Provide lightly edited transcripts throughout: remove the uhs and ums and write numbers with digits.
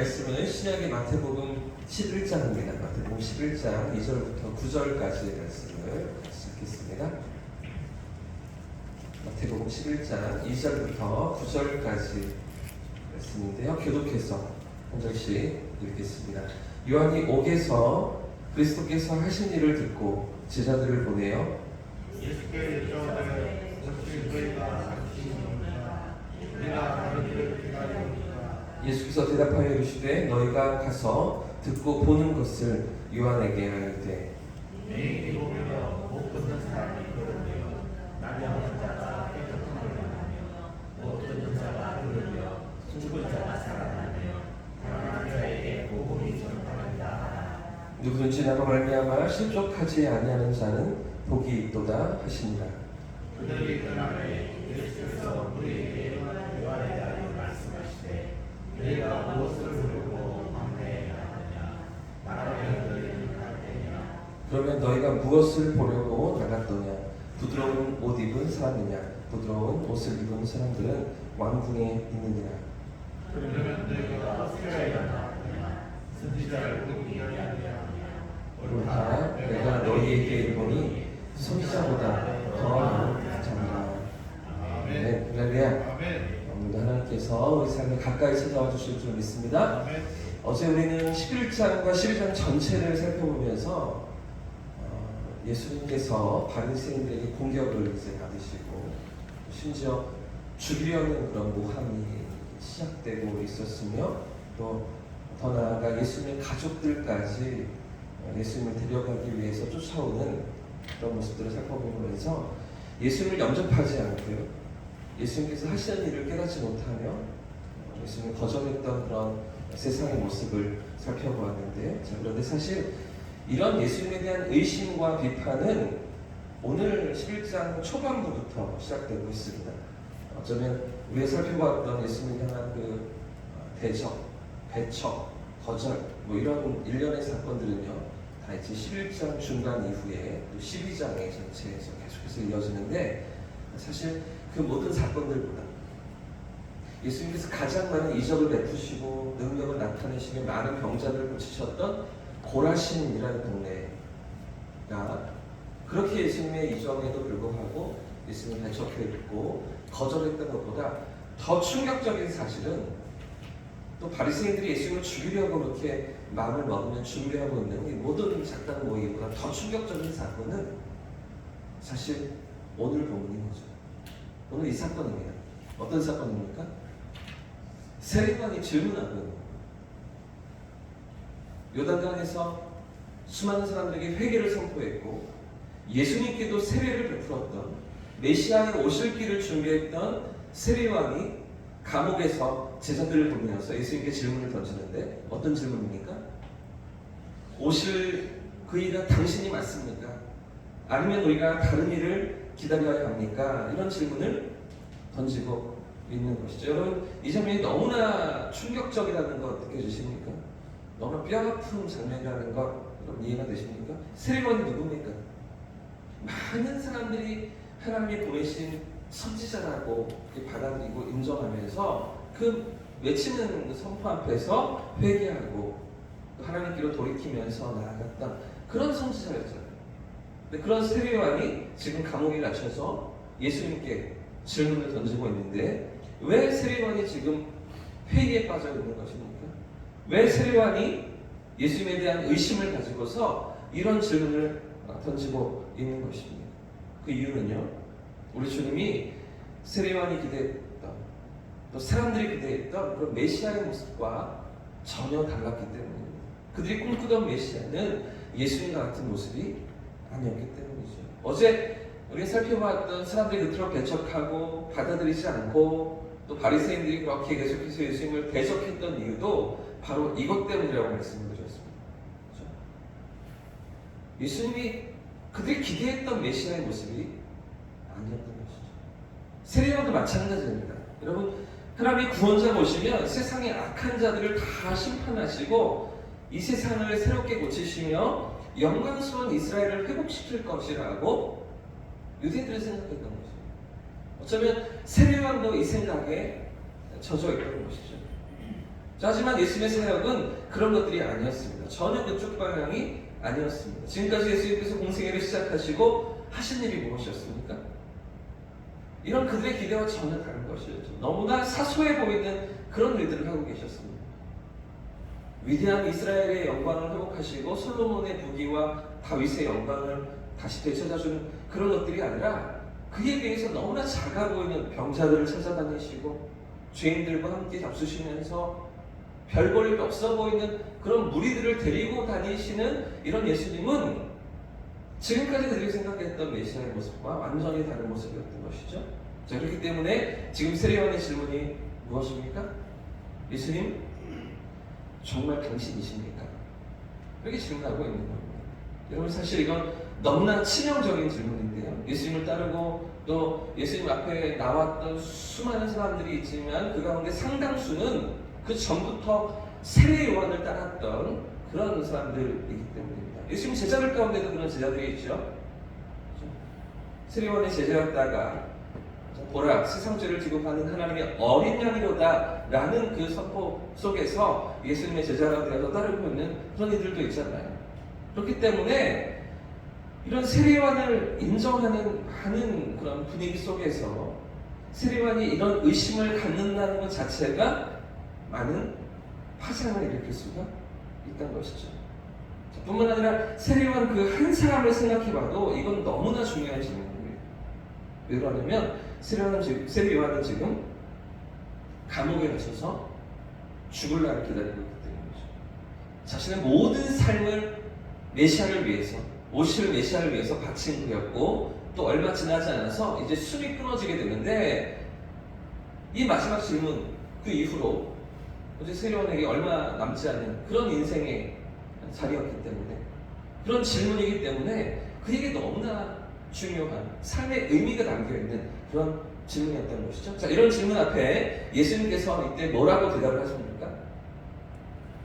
말씀은 신약의 마태복음 11장입니다. 마태복음 11장 2절부터 9절까지의 말씀을 같이 읽겠습니다. 마태복음 11장 2절부터 9절까지 말씀인데요. 교독해서 한 절씩 읽겠습니다. 요한이 옥에서 그리스도께서 하신 일을 듣고 제자들을 보내어 예수께 여쭤오되 어찌 너희가 하시니까 우리가 너희를 기다리오니까. 예수께서 대답하여 이르시되 너희가 가서 듣고 보는 것을 요한에게 하였되 내일이 오며 못 듣는 사람이 그러며 나병 자가 깨끗함을 받으며 못 듣는 자가 그러며 죽은 자가 살아나며 가난한 자에게 복음이 전파된다. 누구든지 나로 말미암아 실족하지 아니하는 자는 복이 있도다 하시니라. 그들이 그날에 예수께서 우리에게 요한에 대하여 말씀하시되 너희가 무엇을 부르고 방해해야 하느냐 나라에 너희는 갈 테냐. 그러면 너희가 무엇을 보려고 나갔더냐? 부드러운 옷 입은 사람이냐? 부드러운 옷을 입은 사람들은 왕궁에 있느니라. 그러면 너희가 수야에 나왔느냐 선지자를 보기 아니하느냐. 옳다. 내가 너희에게 이르노니 선지자보다 더 나은 자니라. 아멘. 할렐루야. 아멘. 오늘도 하나님께서 우리 삶에 가까이 찾아와 주실 줄 믿습니다. 아멘. 어제 우리는 11장과 12장 전체를 살펴보면서 예수님께서 바리새인들에게 공격을 이제 받으시고 심지어 죽이려는 그런 모함이 시작되고 있었으며 또 더 나아가 예수님의 가족들까지 예수님을 데려가기 위해서 쫓아오는 그런 모습들을 살펴보면서 예수님을 영접하지 않고요, 예수님께서 하시는 일을 깨닫지 못하며 예수님을 거절했던 그런 세상의 모습을 살펴보았는데, 자, 그런데 사실 이런 예수님에 대한 의심과 비판은 오늘 11장 초반부부터 시작되고 있습니다. 어쩌면 우리가 살펴봤던 예수님을 향한 그 대적, 배척, 거절 뭐 이런 일련의 사건들은요 다 이제 11장 중간 이후에 또 12장의 전체에서 계속해서 이어지는데, 사실 그 모든 사건들보다 예수님께서 가장 많은 이적을 베푸시고 능력을 나타내시며 많은 병자들을 고치셨던 고라신이라는 동네가 그렇게 예수님의 이적에도 불구하고 예수님을 배척했고 거절했던 것보다 더 충격적인 사실은, 또 바리새인들이 예수님을 죽이려고 그렇게 마음을 먹으면 준비하고 있는 이 모든 작당 모임보다 더 충격적인 사건은 사실 오늘 본문인 거죠. 오늘 이 사건입니다. 어떤 사건입니까? 세례관이 질문하고 있는 거예요. 요단강에서 수많은 사람들에게 회개를 선포했고 예수님께도 세례를 베풀었던, 메시아의 오실 길을 준비했던 세례관이 감옥에서 제자들을 보내어서 예수님께 질문을 던지는데, 어떤 질문입니까? 오실 그 이가 당신이 맞습니까? 아니면 우리가 다른 일을 기다려야 합니까? 이런 질문을 던지고 있는 것이죠. 여러분, 이 장면이 너무나 충격적이라는 것 느껴지십니까? 너무나 뼈아픈 장면이라는 것 여러분 이해가 되십니까? 세례관이 누굽니까? 많은 사람들이 하나님이 보내신 선지자라고 받아들이고 인정하면서 그 외치는 선포 앞에서 회개하고 하나님께로 돌이키면서 나아갔던 그런 선지자였잖아요. 근데 그런 세례관이 지금 감옥에 갇혀서 예수님께 질문을 던지고 있는데, 왜 세례관이 지금 회의에 빠져 있는 것입니까? 왜 세례관이 예수님에 대한 의심을 가지고서 이런 질문을 던지고 있는 것입니다. 그 이유는요, 우리 주님이 세례관이 기대했던, 또 사람들이 기대했던 그런 메시아의 모습과 전혀 달랐기 때문입니다. 그들이 꿈꾸던 메시아는 예수님과 같은 모습이 아니었기 때문이죠. 어제 우리가 살펴봤던 사람들이 그토록 배척하고 받아들이지 않고 또 바리새인들이 그렇게 계속해서 예수님을 배척했던 이유도 바로 이것 때문이라고 말씀을 드렸습니다. 그렇죠? 예수님이 그들이 기대했던 메시아의 모습이 아니었던 것이죠. 세례관도 마찬가지입니다. 여러분, 하나님이 구원자 오시면 세상의 악한 자들을 다 심판하시고 이 세상을 새롭게 고치시며 영광스러운 이스라엘을 회복시킬 것이라고 유대인들은 생각했던 것이죠. 어쩌면 세례관도 이 생각에 젖어 있던 것이죠. 하지만 예수님의 사역은 그런 것들이 아니었습니다. 전혀 그쪽 방향이 아니었습니다. 지금까지 예수님께서 공생애를 시작하시고 하신 일이 무엇이었습니까? 이런 그들의 기대와 전혀 다른 것이었죠. 너무나 사소해 보이는 그런 일들을 하고 계셨습니다. 위대한 이스라엘의 영광을 회복하시고 솔로몬의 부귀와 다윗의 영광을 다시 되찾아주는 그런 것들이 아니라 그에 비해서 너무나 작아 보이는 병자들을 찾아다니시고 죄인들과 함께 잡수시면서 별 볼 일 없어 보이는 그런 무리들을 데리고 다니시는 이런 예수님은 지금까지 그들이 생각했던 메시아의 모습과 완전히 다른 모습이었던 것이죠. 자, 그렇기 때문에 지금 세례요한의 질문이 무엇입니까? 예수님, 정말 당신이십니까? 이렇게 질문하고 있는 겁니다. 여러분, 사실 이건 너무나 치명적인 질문인데요. 예수님을 따르고 또 예수님 앞에 나왔던 수많은 사람들이 있지만 그 가운데 상당수는 그 전부터 세례 요한을 따랐던 그런 사람들이기 때문입니다. 예수님 제자들 가운데도 그런 제자들이 있죠. 세례 요한의 제자였다가 보라, 세상 죄를 지고 가는 하나님의 어린 양이로다 라는 그 선포 속에서 예수님의 제자가 되어서 따르고 있는 그런 이들도 있잖아요. 그렇기 때문에 이런 세례요한을 인정하는 많은 그런 분위기 속에서 세례요한이 이런 의심을 갖는다는 것 자체가 많은 파장을 일으킬 수가 있다는 것이죠. 뿐만 아니라 세례요한 그 한 사람을 생각해봐도 이건 너무나 중요한 질문입니다. 왜 그러냐면 세례요한은 지금 감옥에 갇혀서 죽을 날을 기다리고 있기 때문이죠. 자신의 모든 삶을 메시아를 위해서, 오실 메시아를 위해서 바친 그였고 또 얼마 지나지 않아서 이제 숨이 끊어지게 되는데 이 마지막 질문 그 이후로 어제 세례요한에게 얼마 남지 않은 그런 인생의 자리였기 때문에 그런 질문이기 때문에 그에게 너무나 중요한 삶의 의미가 담겨있는 그런 질문이었던 것이죠. 자, 이런 질문 앞에 예수님께서 이때 뭐라고 대답을 하십니까?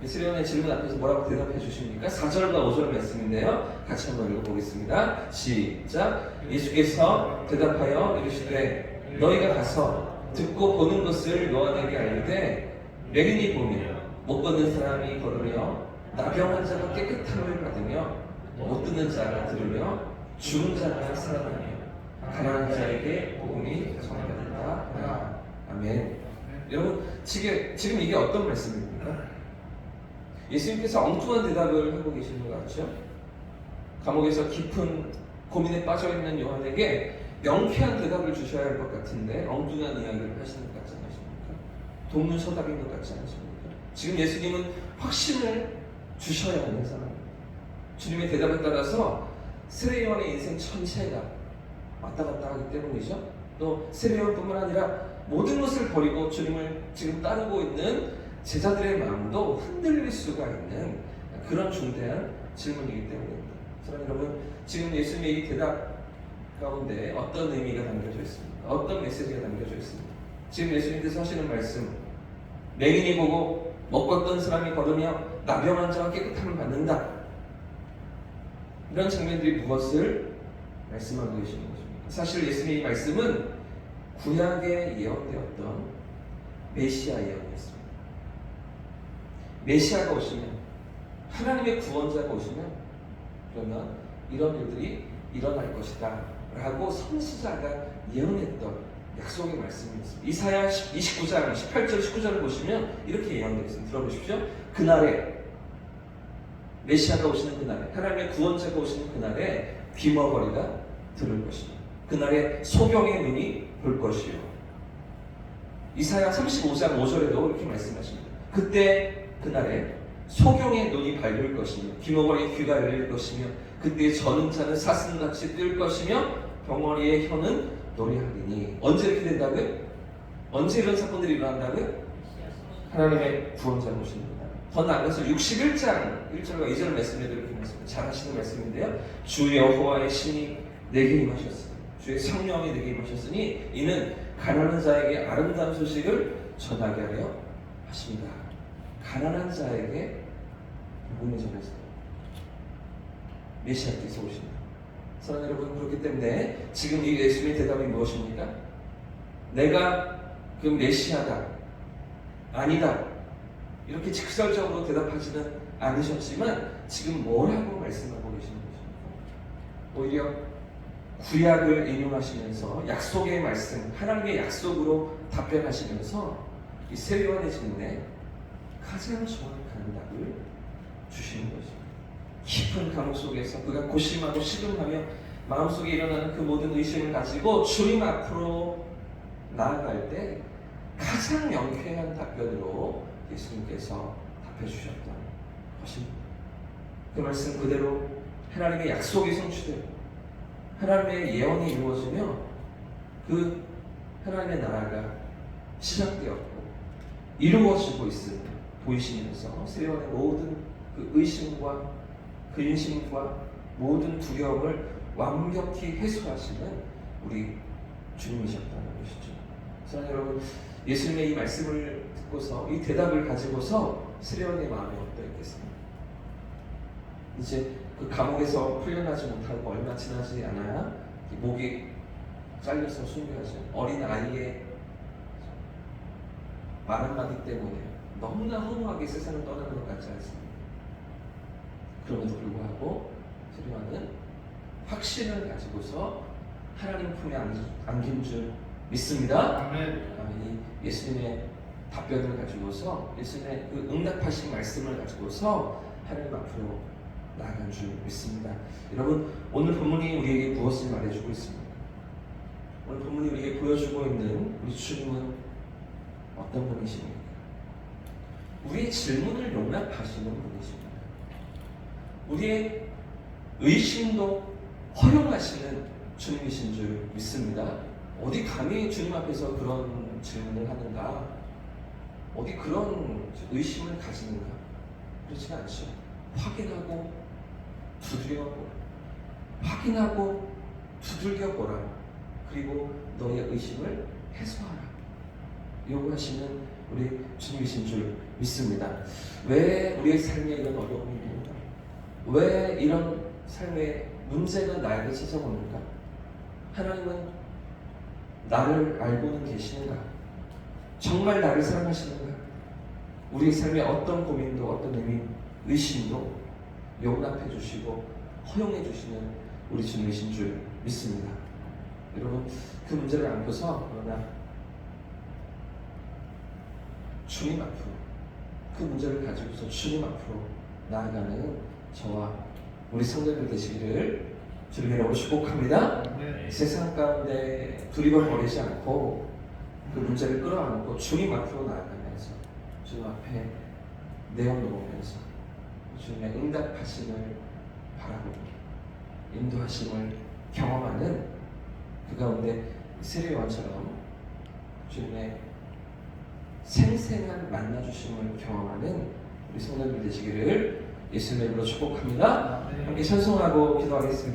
세례요한의 질문 앞에서 뭐라고 대답해 주십니까? 4절과 5절 말씀인데요. 같이 한번 읽어보겠습니다. 시작. 예수께서 대답하여 이르시되 너희가 가서 듣고 보는 것을 요한에게 알리되 맹인이 보며 못 걷는 사람이 걸으며 나병 환자가 깨끗함을 받으며 못 듣는 자가 들으며 죽은 자가 살아나며 가난한 자에게 복음이 전파된다. 아멘. 여러분, 지금 이게 어떤 말씀입니까? 예수님께서 엉뚱한 대답을 하고 계시는 것 같죠? 감옥에서 깊은 고민에 빠져있는 요한에게 명쾌한 대답을 주셔야 할 것 같은데 엉뚱한 이야기를 하시는 것 같지 않으십니까? 동문서답인 것 같지 않으십니까? 지금 예수님은 확신을 주셔야 하는 사람입니다. 주님의 대답에 따라서 세례요한의 인생 전체가 왔다 갔다 하기 때문이죠. 또 세례요한뿐만 아니라 모든 것을 버리고 주님을 지금 따르고 있는 제자들의 마음도 흔들릴 수가 있는 그런 중대한 질문이기 때문입니다. 사랑하는 여러분, 지금 예수님의 이 대답 가운데 어떤 의미가 담겨져 있습니까? 어떤 메시지가 담겨져 있습니까? 지금 예수님께서 하시는 말씀, 맹인이 보고 못 걷던 사람이 걸으며 나병 환자가 깨끗함을 받는다. 이런 장면들이 무엇을 말씀하고 계시는 것입니까? 사실 예수님의 이 말씀은 구약에 예언되었던 메시아 예언이었습니다. 메시아가 오시면, 하나님의 구원자가 오시면 그러면 이런 일들이 일어날 것이다 라고 선지자가 예언했던 약속의 말씀이었습니다. 이사야 29장 18절 19절을 보시면 이렇게 예언되어 있습니다. 들어보십시오. 그날에 메시아가 오시는 그날에, 하나님의 구원자가 오시는 그날에 귀머거리가 들을 것이며 그날에 소경의 눈이 볼 것이요. 이사야 35장 5절에도 이렇게 말씀하십니다. 그때 그날에 소경의 눈이 밝을 것이며 귀머거리의 귀가 열릴 것이며 그때 저는 자는 사슴같이 뜰 것이며 병머리의 혀는 노래하리니. 언제 이렇게 된다고요? 언제 이런 사건들이 일어난다고요? 하나님의 구원자가 오시는 거다. 더 나아가서 61장 1절과 2절 말씀에도 이렇게 말씀합니다. 잘 하시는 말씀인데요. 주 여호와의 신이 내게 임하셨으니 주의 성령이 내게 임하셨으니 이는 가난한 자에게 아름다운 소식을 전하게 하려 하십니다. 가난한 자에게 복음을 전해서 메시아께서 오십니다. 사랑하는 여러분, 그렇기 때문에 지금 이 예수님의 대답이 무엇입니까? 내가 그 메시아다, 아니다, 이렇게 직설적으로 대답하지는 않으셨지만 지금 뭐라고 말씀하고 계시는 것입니까? 오히려 구약을 인용하시면서 약속의 말씀, 하나님의 약속으로 답변하시면서 이 세리완의 질문에 가장 정확한 답을 주시는 것입니다. 깊은 감옥 속에서 그가 고심하고 시름하며 마음속에 일어나는 그 모든 의심을 가지고 주님 앞으로 나아갈 때 가장 명쾌한 답변으로 예수님께서 답해 주셨던 것입니다. 그 말씀 그대로 하나님의 약속이 성취되고 하나님의 예언이 이루어지며 그 하나님의 나라가 시작되었고 이루어지고 있음을 보이시면서 세리완의 모든 그 의심과 그 인심과 모든 두려움을 완벽히 해소하시는 우리 주님이셨다는 것이죠. 사랑하는 여러분, 예수님의 이 말씀을 듣고서 이 대답을 가지고서 세리완의 마음이 어떠했겠습니까? 이제 그 감옥에서 풀려나지 못하고 얼마 지나지 않아야 목이 잘려서 순교하신 어린 아이의 말 한마디 때문에 너무나 허무하게 세상을 떠나는 것 같지 않습니까? 그럼에도 불구하고 세리완은 확신을 가지고서 하나님 품에 안긴 줄 믿습니다. 이 예수님의 답변을 가지고서 예수님의 그 응답하신 말씀을 가지고서 하나님 앞으로 나아간 줄 믿습니다. 여러분, 오늘 본문이 우리에게 무엇을 말해주고 있습니까? 오늘 본문이 우리에게 보여주고 있는 우리 주님은 어떤 분이십니까? 우리의 질문을 용납하시는 분이십니다. 우리의 의심도 허용하시는 주님이신 줄 믿습니다. 어디 감히 주님 앞에서 그런 질문을 하는가? 어디 그런 의심을 가지는가? 그렇지 않죠. 확인하고 두드려보라. 확인하고 두들겨보라. 그리고 너의 의심을 해소하라. 요구하시는 우리 주님이신 줄 믿습니다. 왜 우리의 삶에 이런 어려움이 있는가? 왜 이런 삶의 문제가 나에게 찾아오는가? 하나님은 나를 알고는 계시는가? 정말 나를 사랑하시는가? 우리의 삶에 어떤 고민도 어떤 의심도 용납해 주시고 허용해 주시는 우리 주님이신 줄 믿습니다. 여러분, 그 문제를 안고서 그러나 주님 앞으로 그 문제를 가지고서 주님 앞으로 나아가는 저와 우리 성도들 되시기를 주님의 이름으로 축복합니다. 세상 가운데 두리번거리지 않고 그 문제를 끌어안고 주님 앞으로 나아가면서 주님 앞에 내어놓으면서 주님의 응답하심을 바라보고 인도하심을 경험하는 그 가운데 세례요한처럼 주님의 생생한 만나주심을 경험하는 우리 성도들 되시기를 예수님의 이름으로 축복합니다. 함께 찬송하고 기도하겠습니다.